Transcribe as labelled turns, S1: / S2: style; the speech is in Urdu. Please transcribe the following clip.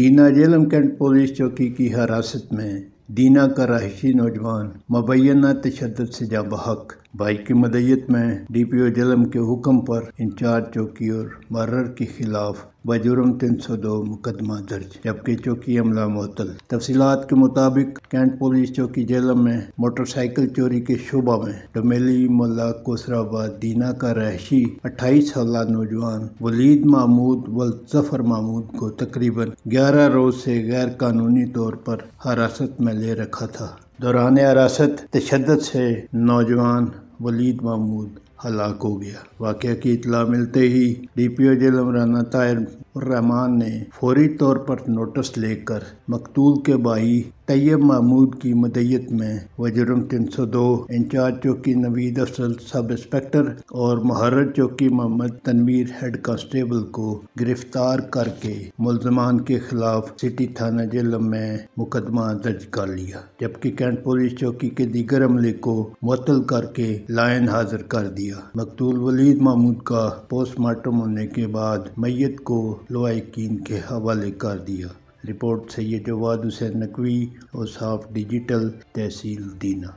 S1: دینا جہلم کینٹ پولیس چوکی کی حراست میں دینا کا رہائشی نوجوان مبینہ تشدد سے جاں بحق، بھائی کی مدعیت میں ڈی پی او جہلم کے حکم پر انچارج چوکی اور محرر کے خلاف بجرم 302 مقدمہ درج، جبکہ چوکی عملہ معطل۔ تفصیلات کے مطابق کینٹ پولیس چوکی جہلم میں موٹر سائیکل چوری کے شعبہ میں ڈومیلی محلہ کوثرآباد دینا کا رہائشی 28 سالہ نوجوان ولید محمود ظفر محمود کو تقریباً 11 روز سے غیر قانونی طور پر حراست میں لے رکھا تھا۔ دوران حراست تشدد سے نوجوان ولید محمود ہلاک ہو گیا۔ واقعہ کی اطلاع ملتے ہی ڈی پی او جہلم رانا طاہر الرحمان نے فوری طور پر نوٹس لے کر مقتول کے بھائی طیب محمود کی مدعیت میں بجرم 302 انچارج چوکی نوید افضل سب انسپکٹر اور محرر چوکی محمد تنویر ہیڈ کانسٹیبل کو گرفتار کر کے ملزمان کے خلاف سٹی تھانہ جہلم میں مقدمہ درج کر لیا، جبکہ کینٹ پولیس چوکی کے دیگر عملے کو معطل کر کے لائن حاضر کر دیا۔ مقتول ولید محمود کا پوسٹ مارٹم ہونے کے بعد میت کو لواحقین کے حوالے کر دیا۔ رپورٹ سید جواد حسین نقوی، اوصاف ڈیجیٹل، تحصیل دینا۔